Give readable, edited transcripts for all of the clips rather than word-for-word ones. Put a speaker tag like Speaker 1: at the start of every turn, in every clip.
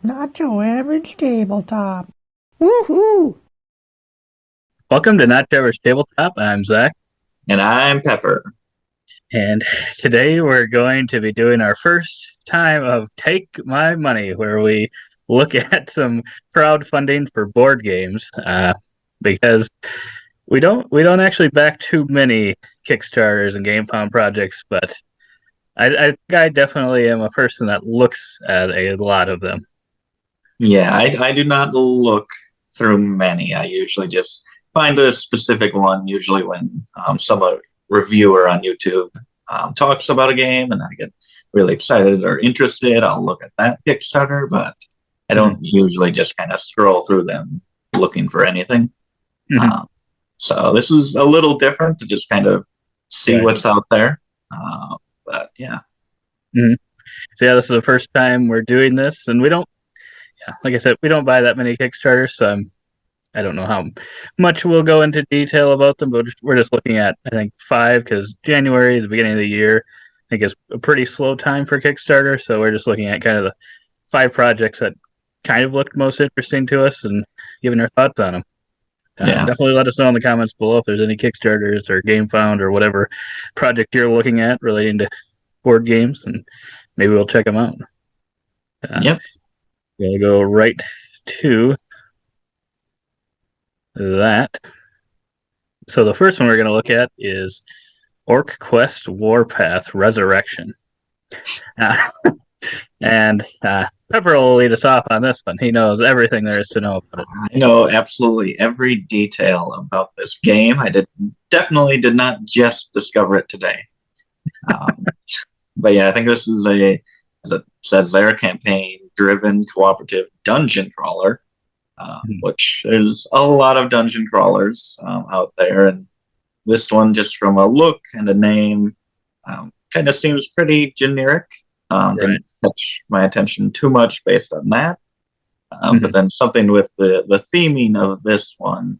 Speaker 1: Not your average tabletop. Woohoo!
Speaker 2: Welcome to Not Trevor's Tabletop. I'm Zach,
Speaker 3: And I'm Pepper.
Speaker 2: and today we're going to be doing our first time of Take My Money, where we look at some crowdfunding for board games, because we don't actually back too many Kickstarters and GameFound projects, but I definitely am a person that looks at a lot of them.
Speaker 3: Yeah, I do not look through many. I usually just find a specific one, usually when some reviewer on YouTube talks about a game and I get really excited or interested. I'll look at that Kickstarter, but I don't usually just kind of scroll through them looking for anything.
Speaker 2: Mm-hmm.
Speaker 3: So this is a little different to just kind of see
Speaker 2: Right.
Speaker 3: what's out there. But yeah.
Speaker 2: Mm-hmm. So yeah, this is the first time we're doing this, and we don't. Yeah, like I said, we don't buy that many Kickstarters, so I don't know how much we'll go into detail about them, but we're just looking at, I think, 5, because January, the beginning of the year, I think is a pretty slow time for Kickstarter, so we're just looking at kind of the 5 projects that kind of looked most interesting to us and giving our thoughts on them.
Speaker 3: Yeah.
Speaker 2: Definitely let us know in the comments below if there's any Kickstarters or GameFound or whatever project you're looking at relating to board games, and maybe we'll check them out.
Speaker 3: Yep.
Speaker 2: We'll go right to that. So the first one we're going to look at is OrcQuest WarPath Resurrection. And Pepper will lead us off on this one. He knows everything there is to know about it.
Speaker 3: I know absolutely every detail about this game. Definitely did not just discover it today. But yeah, I think this is as it says there, campaign-driven cooperative dungeon crawler, which there's a lot of dungeon crawlers out there, and this one, just from a look and a name, kind of seems pretty generic.
Speaker 2: Right.
Speaker 3: Didn't catch my attention too much based on that. But then something with the theming of this one,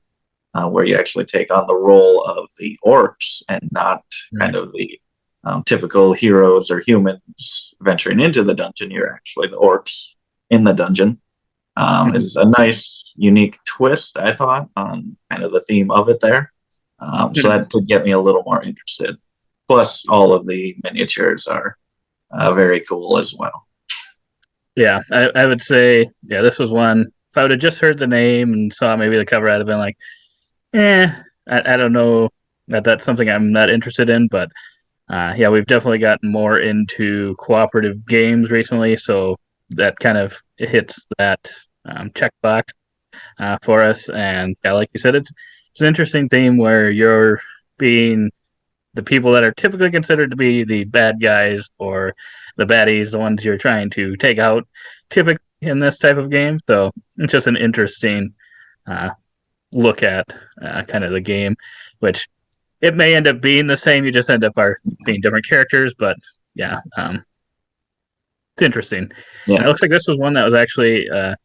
Speaker 3: where you actually take on the role of the orcs and not kind of the typical heroes or humans venturing into the dungeon. You're actually the orcs in the dungeon. Is a nice, unique twist, I thought, on kind of the theme of it there. So that did get me a little more interested. Plus, all of the miniatures are very cool as well.
Speaker 2: Yeah, I would say, yeah, this was one. If I would have just heard the name and saw maybe the cover, I'd have been like, I don't know that's something I'm not interested in. But yeah, we've definitely gotten more into cooperative games recently, so that kind of hits that checkbox for us. And yeah, like you said, it's an interesting theme where you're being the people that are typically considered to be the bad guys or the baddies, the ones you're trying to take out, typically in this type of game. So it's just an interesting look at kind of the game, which it may end up being the same. You just end up being different characters, but yeah, it's interesting.
Speaker 3: Yeah.
Speaker 2: And it looks like this was one that was actually a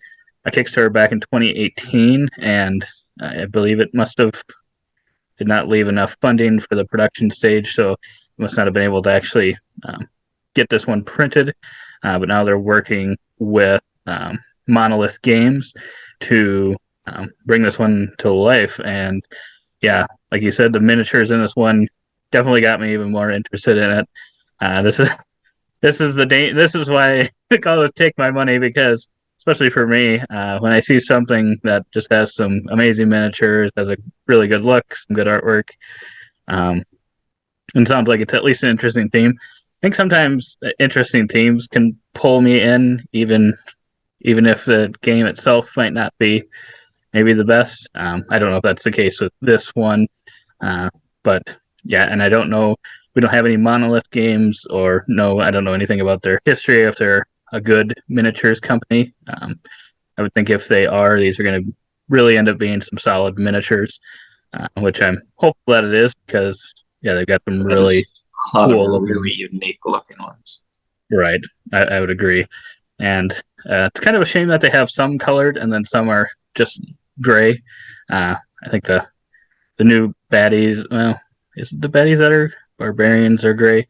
Speaker 2: Kickstarter back in 2018, and I believe it did not leave enough funding for the production stage, so it must not have been able to actually get this one printed. But now they're working with Monolith Games to bring this one to life. And yeah, like you said, the miniatures in this one definitely got me even more interested in it. This is why I call it Take My Money, because especially for me, when I see something that just has some amazing miniatures, has a really good look, some good artwork, and sounds like it's at least an interesting theme. I think sometimes interesting themes can pull me in, even if the game itself might not be maybe the best. I don't know if that's the case with this one, but yeah, and I don't know. We don't have any Monolith games, or no, I don't know anything about their history, if they're a good miniatures company. I would think if they are, these are going to really end up being some solid miniatures, which I'm hopeful that it is, because yeah, they've got some really
Speaker 3: a lot
Speaker 2: cool
Speaker 3: of really unique looking ones.
Speaker 2: Right, I would agree, and it's kind of a shame that they have some colored and then some are just gray. I think the new baddies, well, is it the baddies that are barbarians are gray?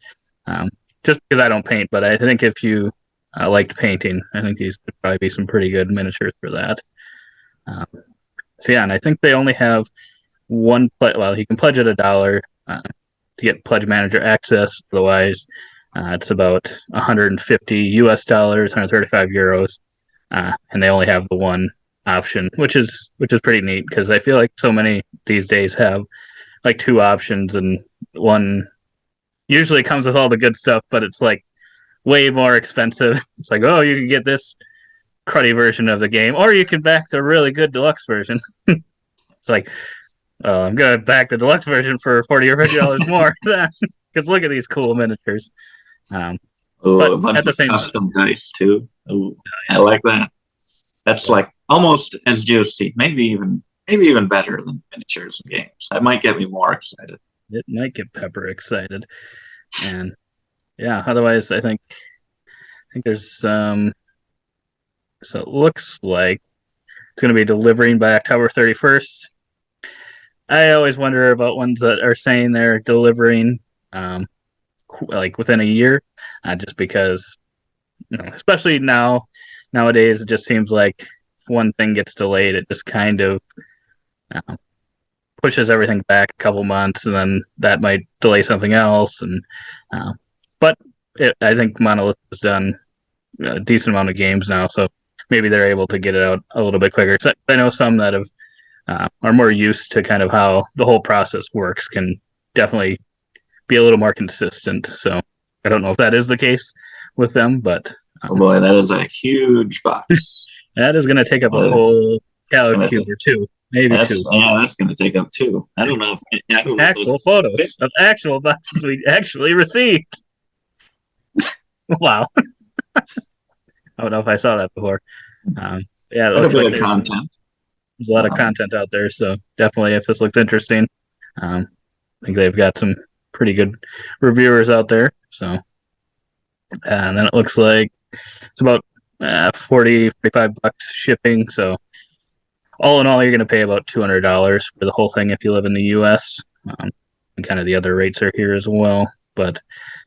Speaker 2: Just because I don't paint, but I think if you liked painting. I think these could probably be some pretty good miniatures for that. So yeah, and I think they only have one well, you can pledge at $1 to get pledge manager access. Otherwise, it's about 150 US dollars, 135 euros, and they only have the one option, which is pretty neat because I feel like so many these days have like two options, and one usually comes with all the good stuff, but it's like way more expensive. It's like, oh, you can get this cruddy version of the game, or you can back the really good deluxe version. It's like, I'm gonna back the deluxe version for $40 or $50 more because look at these cool miniatures. But
Speaker 3: a bunch
Speaker 2: at the
Speaker 3: of
Speaker 2: same
Speaker 3: custom dice too. Ooh, I like that. That's like almost as juicy, maybe even better than miniatures and games. That might get me more excited.
Speaker 2: it might get Pepper excited, and yeah. Otherwise, I think there's so it looks like it's going to be delivering by October 31st. I always wonder about ones that are saying they're delivering like within a year, just because, especially nowadays, it just seems like if one thing gets delayed, it just kind of pushes everything back a couple months, and then that might delay something else. And but I think Monolith has done a decent amount of games now, so maybe they're able to get it out a little bit quicker. So I know some that have are more used to kind of how the whole process works can definitely be a little more consistent. So I don't know if that is the case with them, but
Speaker 3: Oh boy, that is a huge box.
Speaker 2: that is going to take up a whole cube or two, maybe two.
Speaker 3: Yeah, that's going to take up two. I don't know if
Speaker 2: actual photos of actual boxes we actually received. Wow. I don't know if I saw that before. Yeah, it looks like there's a lot of content out there, so definitely if this looks interesting, I think they've got some pretty good reviewers out there. So, and then it looks like it's about 40, 45 bucks shipping. So, all in all, you're going to pay about $200 for the whole thing if you live in the U.S. And kind of the other rates are here as well. But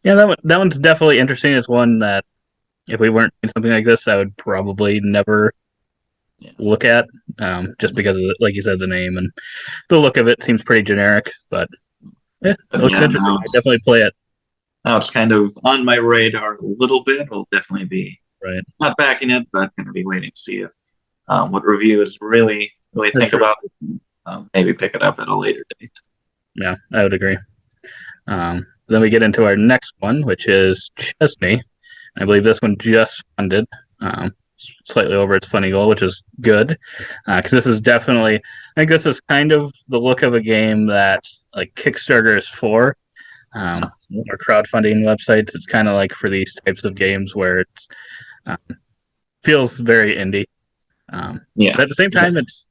Speaker 2: yeah, that one's definitely interesting. It's one that if we weren't doing something like this, I would probably never look at, just because of like you said, the name and the look of it seems pretty generic. But yeah, it looks interesting. I definitely play it.
Speaker 3: Now it's kind of on my radar a little bit. We'll definitely be not backing it, but going to be waiting to see if what reviewers really think about it. Maybe pick it up at a later date.
Speaker 2: Yeah, I would agree. Then we get into our next one, which is Chesney. I believe this one just funded, slightly over its funding goal, which is good, because this is definitely, I think this is kind of the look of a game that like Kickstarter is for, or crowdfunding websites. It's kind of like for these types of games where it's feels very indie. But at the same time, it's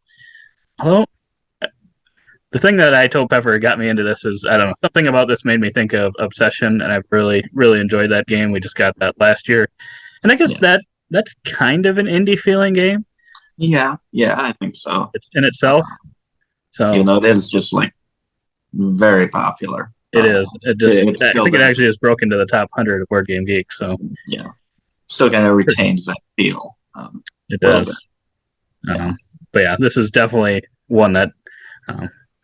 Speaker 2: the thing that I told Pepper got me into this is, I don't know, something about this made me think of Obsession, and I've really, really enjoyed that game. We just got that last year. And I guess that's kind of an indie feeling game.
Speaker 3: Yeah, I think so.
Speaker 2: It's in itself. So
Speaker 3: it is just like very popular.
Speaker 2: It is. I think it actually has broken to the top 100 of Board Game Geek. So
Speaker 3: yeah, still kind of retains that feel.
Speaker 2: It does. But yeah, this is definitely one that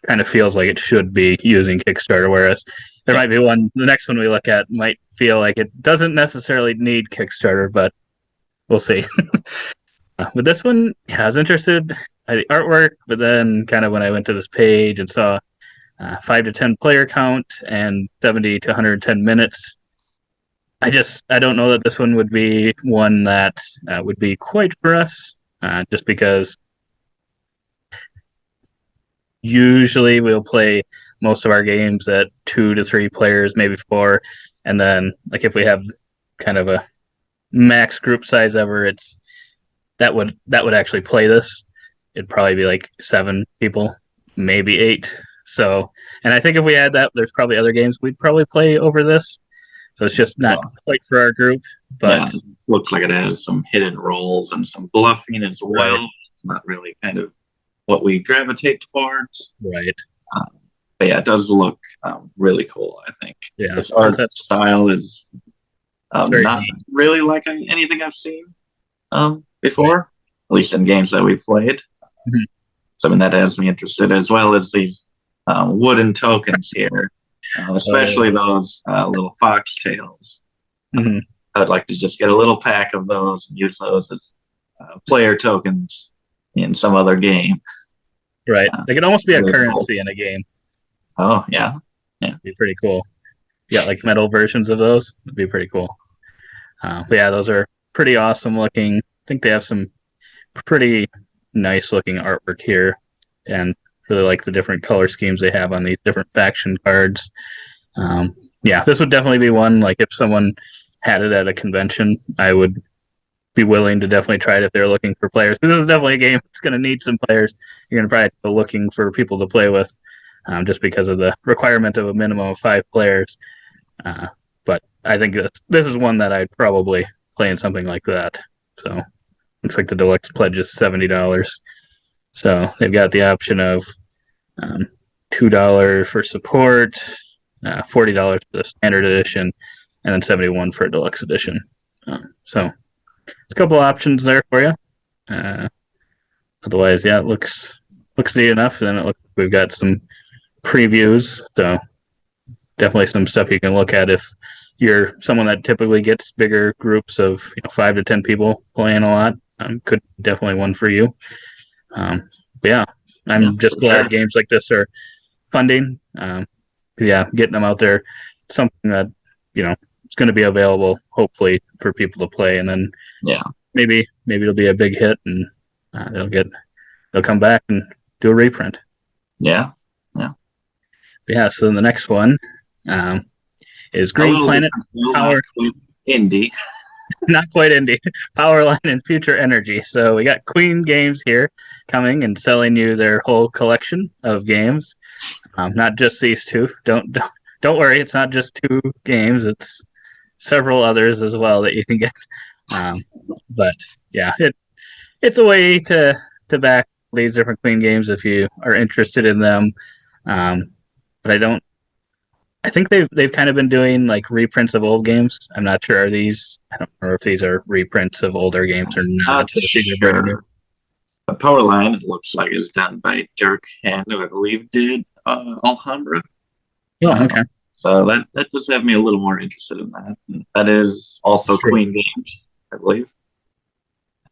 Speaker 2: kind of feels like it should be using Kickstarter, whereas there might be the next one we look at might feel like it doesn't necessarily need Kickstarter, but we'll see. But this one has interested by the artwork, but then kind of when I went to this page and saw 5 to 10 player count and 70 to 110 minutes, I don't know that this one would be one that would be quite for us, just because usually we'll play most of our games at 2 to 3 players, maybe 4, and then like if we have kind of a max group size ever, it's that would actually play this. It'd probably be like 7 people, maybe 8. So, and I think if we had that, there's probably other games we'd probably play over this. So it's just not quite for our group. But
Speaker 3: it looks like it has some hidden roles and some bluffing as well. Right. It's not really kind of what we gravitate towards.
Speaker 2: Right.
Speaker 3: But yeah, it does look really cool, I think.
Speaker 2: Yeah.
Speaker 3: This art style is
Speaker 2: Very
Speaker 3: Not
Speaker 2: neat.
Speaker 3: really like anything I've seen before, at least in games that we've played.
Speaker 2: Mhm.
Speaker 3: Something that has me interested, as well as these wooden tokens here, especially those little foxtails.
Speaker 2: Mhm.
Speaker 3: I'd like to just get a little pack of those and use those as player tokens in some other game.
Speaker 2: Right. They could almost be a
Speaker 3: Really cool.
Speaker 2: currency in a game.
Speaker 3: Oh, yeah.
Speaker 2: It'd be pretty cool. Yeah, like metal versions of those would be pretty cool. But yeah, those are pretty awesome looking. I think they have some pretty nice looking artwork here, and really like the different color schemes they have on these different faction cards. Yeah, this would definitely be one, like if someone had it at a convention, I would be willing to definitely try it if they're looking for players. This is definitely a game that's going to need some players. You're going to probably be looking for people to play with, just because of the requirement of a minimum of 5 players. But I think this is one that I'd probably play in something like that. So looks like the deluxe pledge is $70. So they've got the option of $2 for support, $40 for the standard edition, and then $71 for a deluxe edition. So it's a couple options there for you. Otherwise, yeah, it looks neat enough. And then it looks like we've got some previews, so definitely some stuff you can look at if you're someone that typically gets bigger groups of 5 to 10 people playing a lot. Could definitely one for you. But yeah, I'm just glad games like this are funding. Yeah, getting them out there, something that it's going to be available hopefully for people to play, and then maybe it'll be a big hit, and they'll come back and do a reprint.
Speaker 3: Yeah.
Speaker 2: So the next one is Green Planet Power
Speaker 3: Indie.
Speaker 2: Not quite indie. Powerline and Future Energy. So we got Queen Games here coming and selling you their whole collection of games. Not just these two. Don't worry, it's not just 2 games. It's several others as well that you can get. But yeah, it's a way to back these different Queen games if you are interested in them. But I think they've kind of been doing like reprints of old games. I'm not sure. I don't know if these are reprints of older games or not.
Speaker 3: Sure. The Powerline, it looks like, is done by Dirk Hand, who I believe did Alhambra.
Speaker 2: Oh, okay.
Speaker 3: So that does have me a little more interested in that. And that is also Queen Games, I believe.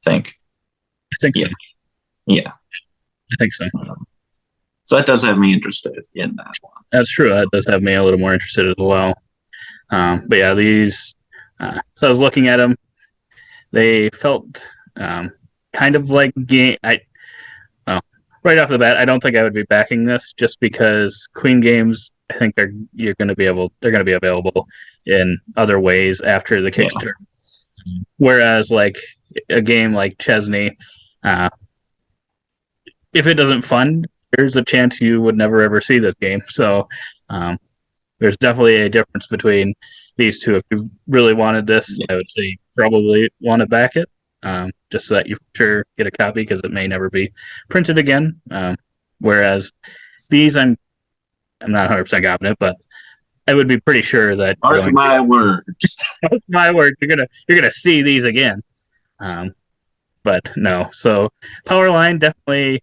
Speaker 3: I think
Speaker 2: so.
Speaker 3: Yeah.
Speaker 2: I think so.
Speaker 3: So that does have me interested in that one.
Speaker 2: That's true. That does have me a little more interested as well. But yeah, these. So I was looking at them. They felt kind of like game. Right off the bat, I don't think I would be backing this just because Queen Games. I think they're going to be available in other ways after the Kickstarter. Yeah. Whereas like a game like Chesney, if it doesn't fund, there's a chance you would never ever see this game. So there's definitely a difference between these two. If you really wanted this, I would say probably want to back it, just so that you sure get a copy because it may never be printed again. Whereas these, I'm not 100% confident, but I would be pretty sure that.
Speaker 3: Mark my words.
Speaker 2: Mark my word, you're gonna see these again. But no, so Powerline definitely.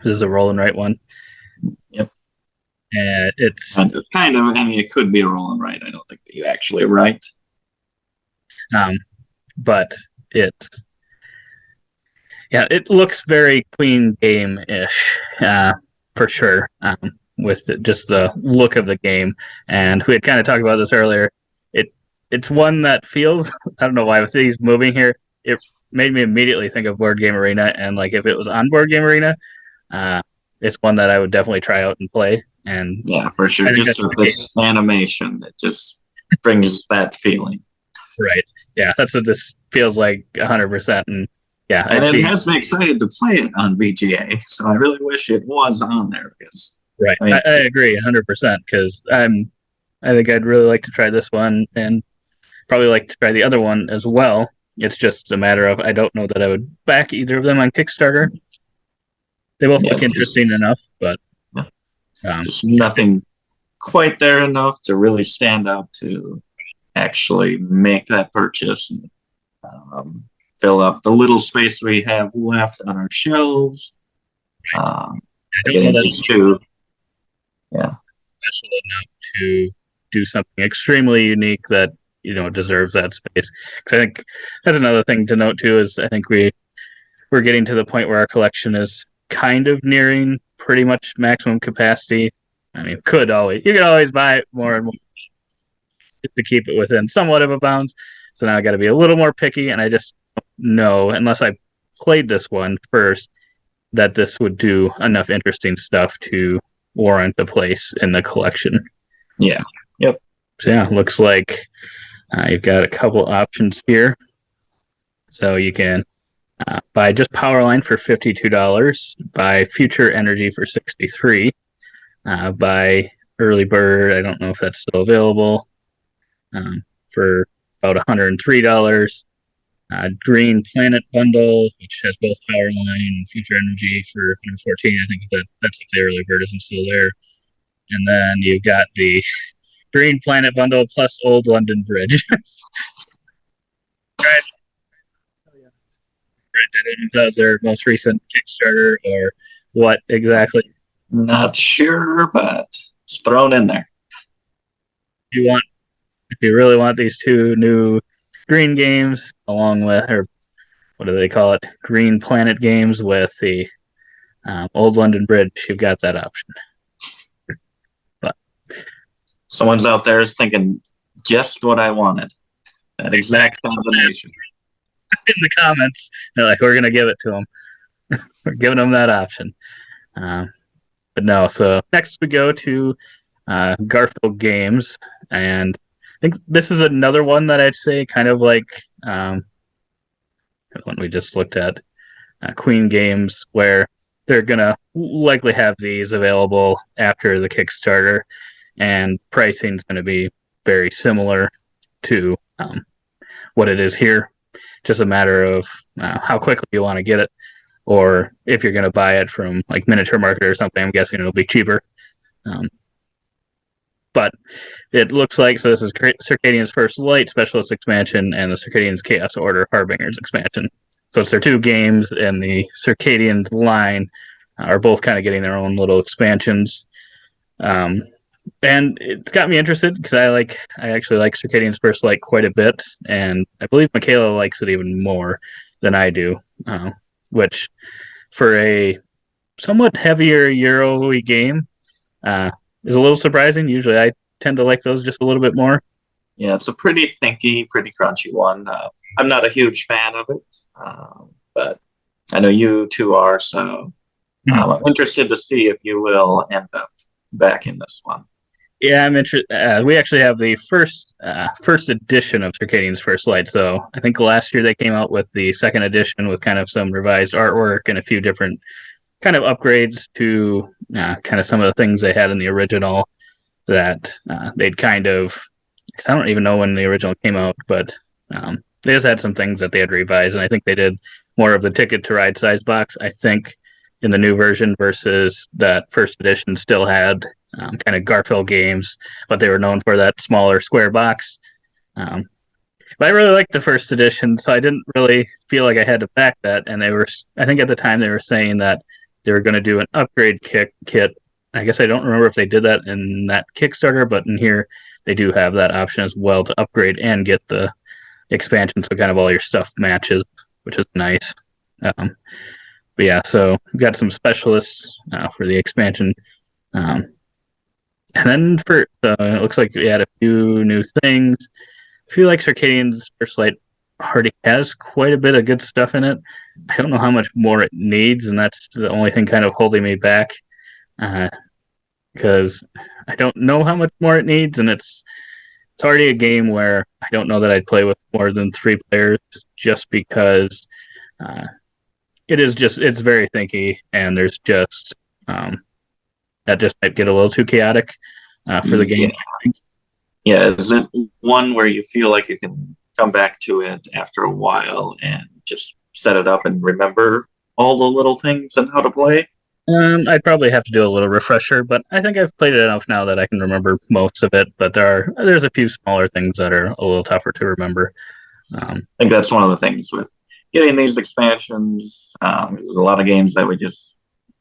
Speaker 2: This is a roll and write one.
Speaker 3: Yep.
Speaker 2: And it's
Speaker 3: kind of. I mean, it could be a roll and write. I don't think that you actually write.
Speaker 2: But it looks very Queen game-ish, for sure. With just the look of the game, and we had kind of talked about this earlier. It's one that feels, I don't know why, with these moving here, it made me immediately think of Board Game Arena, and like if it was on Board Game Arena, it's one that I would definitely try out and play. And
Speaker 3: yeah, for sure. Just with this animation, it just brings that feeling.
Speaker 2: Right. Yeah, that's what this feels like 100%. And yeah,
Speaker 3: and it has me excited to play it on VGA. So I really wish it was on there because.
Speaker 2: Right. I agree 100% because I think I'd really like to try this one and probably like to try the other one as well. It's just a matter of I don't know that I would back either of them on Kickstarter. They both look interesting enough, but
Speaker 3: just nothing quite there enough to really stand out to actually make that purchase and fill up the little space we have left on our shelves.
Speaker 2: I don't know
Speaker 3: Getting
Speaker 2: that
Speaker 3: these
Speaker 2: it's
Speaker 3: two. Yeah.
Speaker 2: special enough to do something extremely unique that deserves that space. Because I think that's another thing to note too. Is I think we're getting to the point where our collection is kind of nearing pretty much maximum capacity. I mean, you could always buy more and more to keep it within somewhat of a bounds. So now I got to be a little more picky, and I just don't know unless I played this one first that this would do enough interesting stuff to warrant a place in the collection.
Speaker 3: Yeah. Yep.
Speaker 2: So yeah, looks like you've got a couple options here. So you can buy just Powerline for $52, buy Future Energy for $63, buy Early Bird. I don't know if that's still available. For about $103. Green Planet bundle, which has both Powerline and Future Energy for $114. I think that's if the Early Bird isn't still there. And then you've got the Green Planet bundle plus Old London Bridge. Right. I don't know if that was their most recent Kickstarter or what exactly.
Speaker 3: Not sure, but it's thrown in there.
Speaker 2: If you really want these two new green games, along with, or what do they call it, Green Planet games with the Old London Bridge, you've got that option. But
Speaker 3: someone's out there is thinking just what I wanted. That exact combination.
Speaker 2: In the comments, they're like, we're going to give it to them. We're giving them that option. But no, so next we go to Garfield Games. And I think this is another one that I'd say kind of like the one we just looked at, Queen Games, where they're going to likely have these available after the Kickstarter, and pricing is going to be very similar to what it is here. Just a matter of how quickly you want to get it, or if you're going to buy it from like Miniature Market or something, I'm guessing it'll be cheaper. But it looks like, so this is Circadians First Light Specialist Expansion and the Circadians Chaos Order Harbingers Expansion. So it's their two games, and the Circadians line are both kind of getting their own little expansions. And it's got me interested because I actually like Circadians First Light quite a bit, and I believe Michaela likes it even more than I do, which for a somewhat heavier Euro-y game is a little surprising. Usually I tend to like those just a little bit more.
Speaker 3: Yeah, it's a pretty thinky, pretty crunchy one. I'm not a huge fan of it, but I know you two are, so I'm interested to see if you will end up back in this one.
Speaker 2: Yeah, I'm interested. We actually have the first edition of Circadians First Light. So I think last year they came out with the second edition with kind of some revised artwork and a few different kind of upgrades to kind of some of the things they had in the original that they'd kind of. I don't even know when the original came out, but they just had some things that they had revised, and I think they did more of the Ticket to Ride size box. I think in the new version versus that first edition still had kind of Garfield Games, but they were known for that smaller square box. But I really liked the first edition, so I didn't really feel like I had to back that. And I think at the time they were saying that they were going to do an upgrade kit. I guess I don't remember if they did that in that Kickstarter, but in here they do have that option as well to upgrade and get the expansion, so kind of all your stuff matches, which is nice. But yeah, so we've got some specialists for the expansion. And then it looks like we had a few new things. I feel like Circadians First Light already has quite a bit of good stuff in it. I don't know how much more it needs, and that's the only thing kind of holding me back. Because I don't know how much more it needs, and it's already a game where I don't know that I'd play with more than 3 players, just because it's very thinky, and there's just that just might get a little too chaotic for the game.
Speaker 3: Yeah, is it one where you feel like you can come back to it after a while and just set it up and remember all the little things and how to play?
Speaker 2: I'd probably have to do a little refresher, but I think I've played it enough now that I can remember most of it. But there's a few smaller things that are a little tougher to remember.
Speaker 3: I think that's one of the things with getting these expansions. There's a lot of games that we just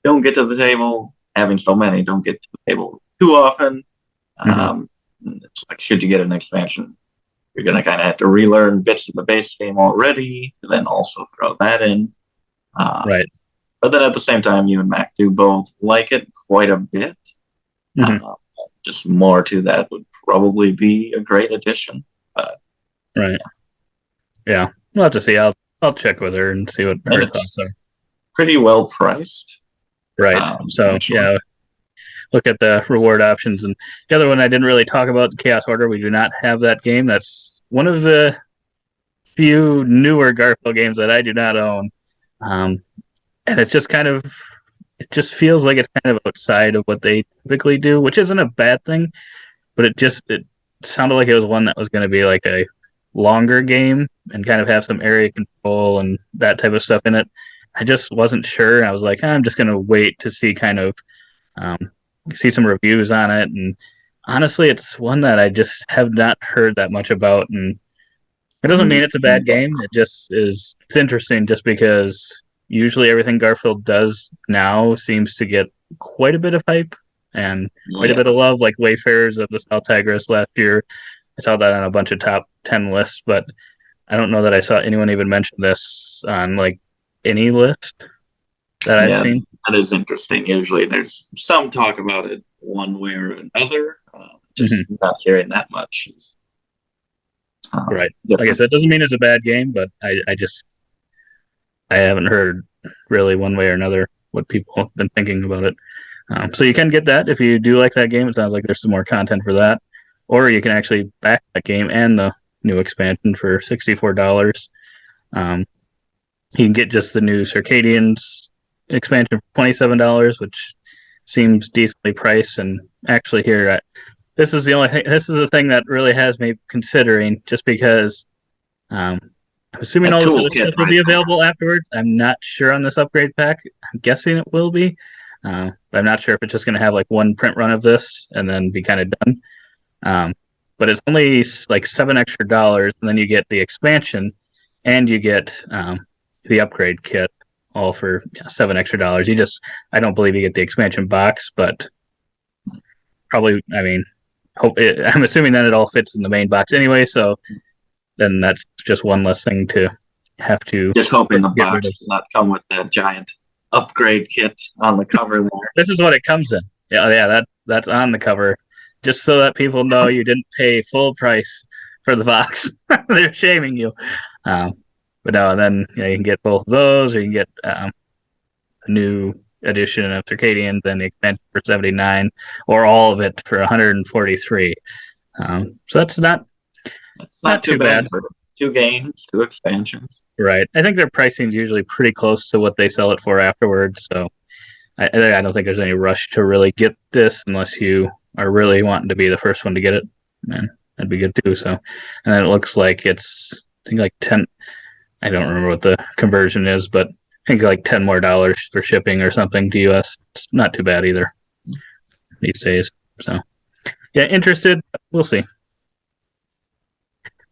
Speaker 3: don't get to the table. Having so many, don't get to the table too often. It's like, should you get an expansion, you're going to kind of have to relearn bits of the base game already, and then also throw that in.
Speaker 2: Right.
Speaker 3: But then at the same time, you and Mac do both like it quite a bit. Just more to that would probably be a great addition.
Speaker 2: Right. Yeah. We'll have to see. I'll check with her and see what her thoughts are.
Speaker 3: Pretty well priced.
Speaker 2: Right. So actually, yeah, look at the reward options. And the other one I didn't really talk about, Chaos Order. We do not have that game. That's one of the few newer Garfield games that I do not own. And it's just it just feels like it's kind of outside of what they typically do, which isn't a bad thing, but it sounded like it was one that was going to be like a longer game and kind of have some area control and that type of stuff in it. I just wasn't sure. I was like, I'm just going to wait to see see some reviews on it. And honestly, it's one that I just have not heard that much about. And it doesn't mean it's a bad game. It just is. It's interesting just because usually everything Garfield does now seems to get quite a bit of hype and quite a bit of love, like Wayfarers of the South Tigris last year. I saw that on a bunch of top 10 lists, but I don't know that I saw anyone even mention this on like any list that I've seen.
Speaker 3: That is interesting. Usually there's some talk about it one way or another. Just not hearing that much.
Speaker 2: Right. Different. Like I said, it doesn't mean it's a bad game, but I haven't heard really one way or another what people have been thinking about it. So you can get that if you do like that game. It sounds like there's some more content for that. Or you can actually back that game and the new expansion for $64. You can get just the new Circadians expansion for $27, which seems decently priced. And actually here, this is the thing that really has me considering, just because I'm assuming all this other stuff will be available afterwards. I'm not sure on this upgrade pack. I'm guessing it will be. But I'm not sure if it's just going to have like one print run of this and then be kind of done. But it's only like $7 extra, and then you get the expansion and you get the upgrade kit all for $7 extra. I don't believe you get the expansion box, but probably, I mean, I'm assuming that it all fits in the main box anyway, so then that's just one less thing to have to.
Speaker 3: Just hoping the box does not come with that giant upgrade kit on the cover there.
Speaker 2: This is what it comes in. Yeah, that's on the cover. Just so that people know you didn't pay full price for the box. They're shaming you. But no, then you can get both of those, or you can get a new edition of Circadians and the expansion for $79, or all of it for $143. So that's not too bad
Speaker 3: for 2 games, 2 expansions.
Speaker 2: Right. I think their pricing is usually pretty close to what they sell it for afterwards. So I don't think there's any rush to really get this unless you are really wanting to be the first one to get it. And that'd be good too. So, and then it looks like it's, I think like 10, I don't remember what the conversion is, but I think like $10 more for shipping or something to US. It's not too bad either these days. So yeah, interested. We'll see.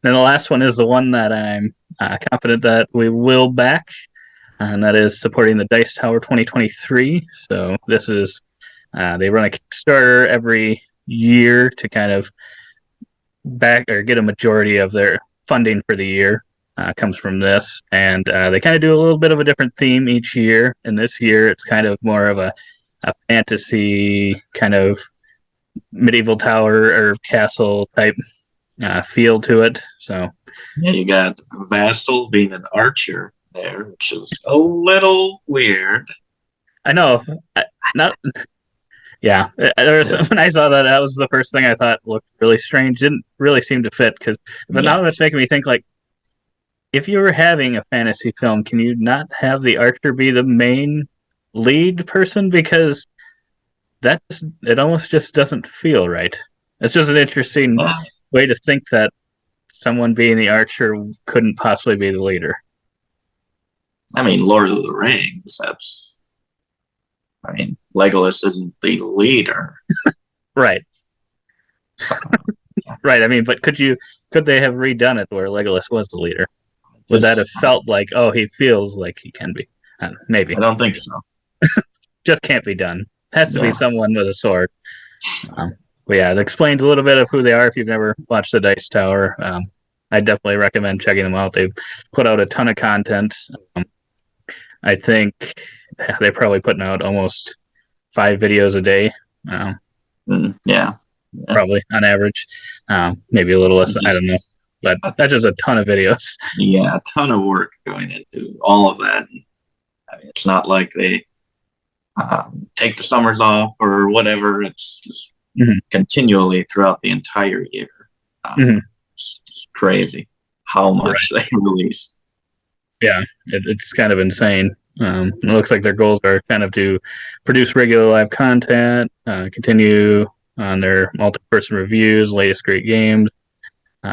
Speaker 2: Then the last one is the one that I'm confident that we will back, and that is supporting the Dice Tower 2023. So this is, they run a Kickstarter every year to kind of back or get a majority of their funding for the year comes from this. And they kind of do a little bit of a different theme each year. And this year it's kind of more of a fantasy kind of medieval tower or castle type feel to it. So
Speaker 3: yeah, you got Vassal being an archer there, which is a little weird.
Speaker 2: I know. Yeah. When I saw that, that was the first thing I thought looked really strange. Didn't really seem to fit. But now that's making me think, like, if you were having a fantasy film, can you not have the archer be the main lead person? Because it almost just doesn't feel right. It's just an interesting way to think that someone being the archer couldn't possibly be the leader.
Speaker 3: I mean, Lord of the Rings, I mean, Legolas isn't the leader.
Speaker 2: Right.
Speaker 3: So,
Speaker 2: Right. I mean, but could they have redone it where Legolas was the leader? Would that have
Speaker 3: just,
Speaker 2: felt like, oh, he feels like he can be? Maybe.
Speaker 3: I don't think so.
Speaker 2: Just can't be done. Has to be
Speaker 3: Yeah.
Speaker 2: someone with a sword. But yeah, it explains a little bit of who they are if you've never watched the Dice Tower. I definitely recommend checking them out. They've put out a ton of content. I think they're probably putting out almost 5 videos a day.
Speaker 3: Yeah.
Speaker 2: Probably on average. Maybe a little less. I don't know. But that's just a ton of videos.
Speaker 3: Yeah, a ton of work going into all of that. I mean, it's not like they take the summers off or whatever. It's just continually throughout the entire year. It's crazy how much they release.
Speaker 2: Yeah, it's kind of insane. It looks like their goals are kind of to produce regular live content, continue on their multi-person reviews, latest great games,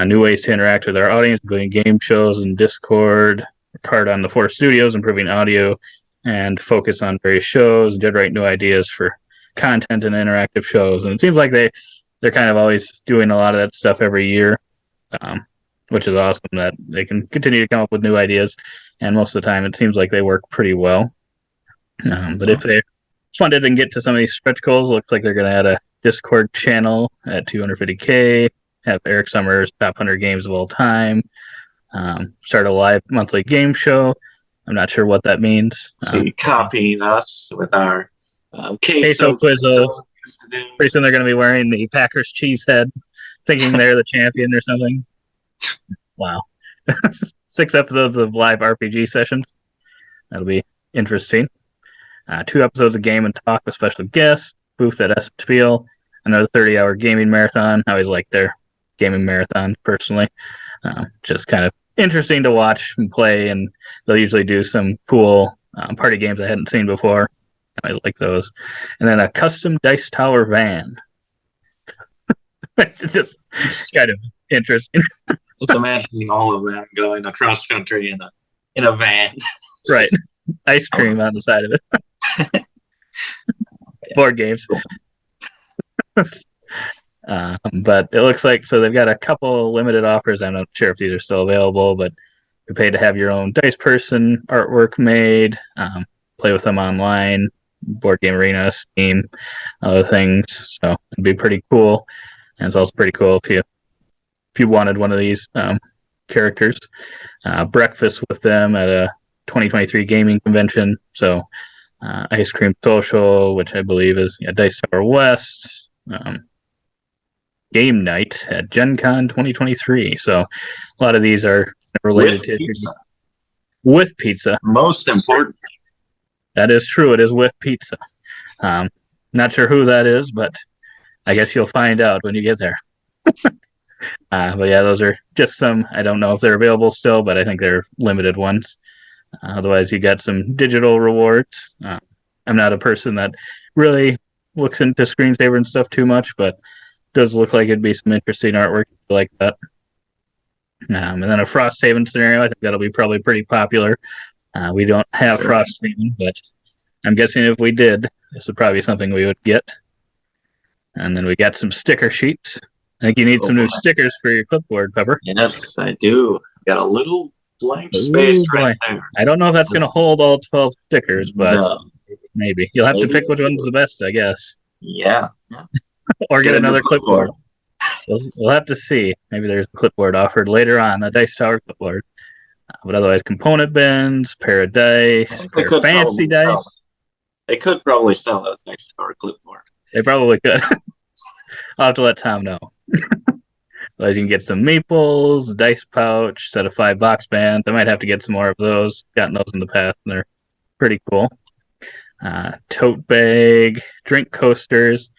Speaker 2: new ways to interact with our audience, including game shows and Discord, card on the 4 studios, improving audio, and focus on various shows, generate new ideas for content and interactive shows. And it seems like they're kind of always doing a lot of that stuff every year, which is awesome that they can continue to come up with new ideas. And most of the time, it seems like they work pretty well. But if they funded and get to some of these stretch goals, looks like they're going to add a Discord channel at 250K, have Eric Summers' top 100 games of all time, start a live monthly game show. I'm not sure what that means.
Speaker 3: See, copying us with our
Speaker 2: queso Quizzo. Pretty soon they're going to be wearing the Packers cheese head, thinking they're the champion or something. Wow. 6 episodes of live RPG sessions. That'll be interesting. 2 episodes of Game and Talk with special guests, booth at Spiel, another 30-hour gaming marathon. I always like their gaming marathon, personally. Just kind of interesting to watch and play, and they'll usually do some cool party games I hadn't seen before. I like those. And then a custom Dice Tower van. It's just kind of interesting.
Speaker 3: Just imagining all of them going across country in a van.
Speaker 2: Right. Ice cream on the side of it. Board games. But it looks like, so they've got a couple limited offers. I'm not sure if these are still available, but you pay to have your own dice person artwork made, play with them online, Board Game Arena, Steam, other things. So it'd be pretty cool. And it's also pretty cool if you wanted one of these characters. Breakfast with them at a 2023 gaming convention. So Ice Cream Social, which I believe is Dice Tower West. Game night at Gen Con 2023. So a lot of these are related
Speaker 3: with
Speaker 2: to
Speaker 3: pizza.
Speaker 2: With pizza.
Speaker 3: Most important.
Speaker 2: That is true. It is with pizza. Not sure who that is, but I guess you'll find out when you get there. But yeah, those are just some. I don't know if they're available still, but I think they're limited ones. Otherwise, you got some digital rewards. I'm not a person that really looks into screensaver and stuff too much, but does look like it'd be some interesting artwork like that. And then a Frosthaven scenario, I think that'll be probably pretty popular. We don't have Frosthaven, but I'm guessing if we did, this would probably be something we would get. And then we got some sticker sheets. I think you need some new stickers for your clipboard, Pepper.
Speaker 3: Yes, I do. Got a little blank space right there.
Speaker 2: I don't know if that's going to hold all 12 stickers, but maybe. You'll have to pick which one's the best, I guess.
Speaker 3: Yeah.
Speaker 2: Or get another clipboard. We'll have to see. Maybe there's a clipboard offered later on, a Dice Tower clipboard. But otherwise, component bins, pair of dice, pair of fancy dice.
Speaker 3: They could probably sell a Dice Tower clipboard.
Speaker 2: They probably could. I'll have to let Tom know. Otherwise, you can get some meeples, dice pouch, set of 5 box bands. I might have to get some more of those. Gotten those in the past, and they're pretty cool. Tote bag, drink coasters.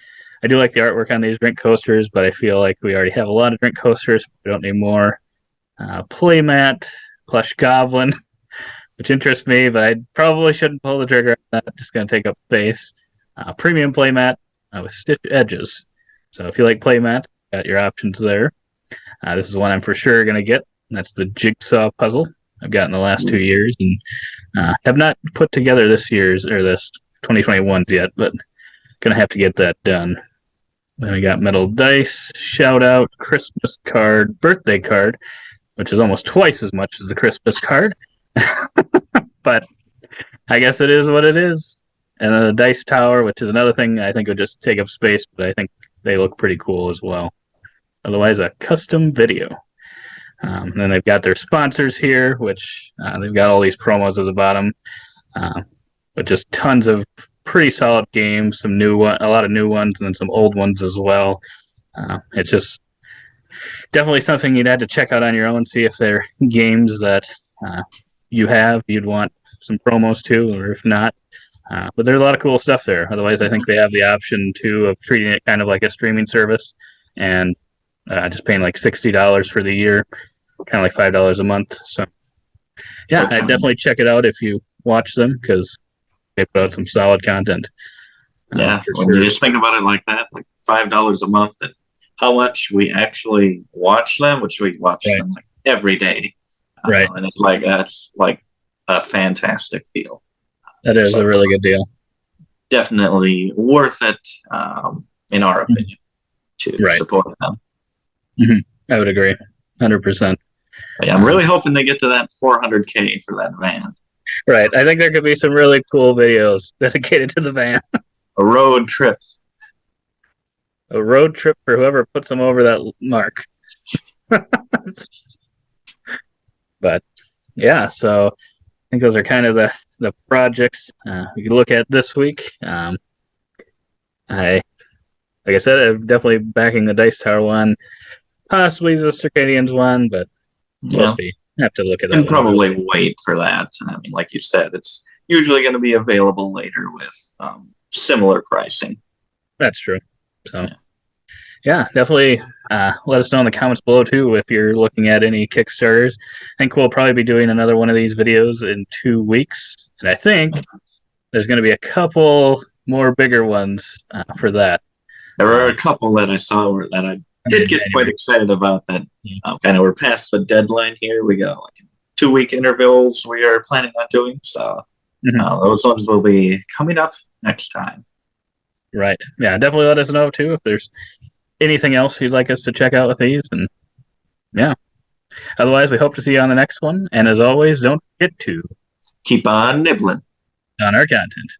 Speaker 2: I do like the artwork on these drink coasters, but I feel like we already have a lot of drink coasters. We don't need more. Playmat, plush goblin, which interests me, but I probably shouldn't pull the trigger on that. Just going to take up space. Premium playmat with stitch edges. So if you like playmats, got your options there. This is one I'm for sure going to get. That's the jigsaw puzzle I've gotten the last 2 years, and have not put together this 2021s yet, but gonna have to get that done. Then we got metal dice, shout out, Christmas card, birthday card, which is almost twice as much as the Christmas card. But I guess it is what it is. And then the dice tower, which is another thing I think would just take up space, but I think they look pretty cool as well. Otherwise, a custom video. And then they've got their sponsors here, which they've got all these promos at the bottom, but just tons of pretty solid games, a lot of new ones, and then some old ones as well. It's just definitely something you'd have to check out on your own, see if they're games that you'd want some promos to, or if not. But there's a lot of cool stuff there. Otherwise, I think they have the option too of treating it kind of like a streaming service and just paying like $60 for the year, kind of like $5 a month. So, yeah, I'd definitely check it out if you watch them because they put out some solid content.
Speaker 3: Yeah, when you just think about it like that, like $5 a month, and how much we actually watch them, which we watch them like every day.
Speaker 2: Right.
Speaker 3: And it's like, that's like a fantastic deal.
Speaker 2: That is a really good deal.
Speaker 3: Definitely worth it, in our opinion, to support them.
Speaker 2: Mm-hmm. I would agree, 100%.
Speaker 3: Yeah, I'm really hoping they get to that 400K for that van.
Speaker 2: Right. I think there could be some really cool videos dedicated to the van.
Speaker 3: A road trip.
Speaker 2: A road trip for whoever puts them over that mark. But yeah, so I think those are kind of the projects we can look at this week. Like I said, I'm definitely backing the Dice Tower one, possibly the Circadians one, but we'll see. I have to look at that.
Speaker 3: And probably wait for that. I mean, like you said, it's usually going to be available later with similar pricing.
Speaker 2: That's true. So, yeah, definitely let us know in the comments below, too, if you're looking at any Kickstarters. I think we'll probably be doing another one of these videos in 2 weeks. And I think there's going to be a couple more bigger ones for that.
Speaker 3: There are a couple that I saw that I did get quite excited about that kind of we're past the deadline here. We got like 2-week intervals we are planning on doing. So those ones will be coming up next time.
Speaker 2: Right. Yeah, definitely let us know, too, if there's anything else you'd like us to check out with these. And yeah. Otherwise, we hope to see you on the next one. And as always, don't forget to
Speaker 3: keep on nibbling
Speaker 2: on our content.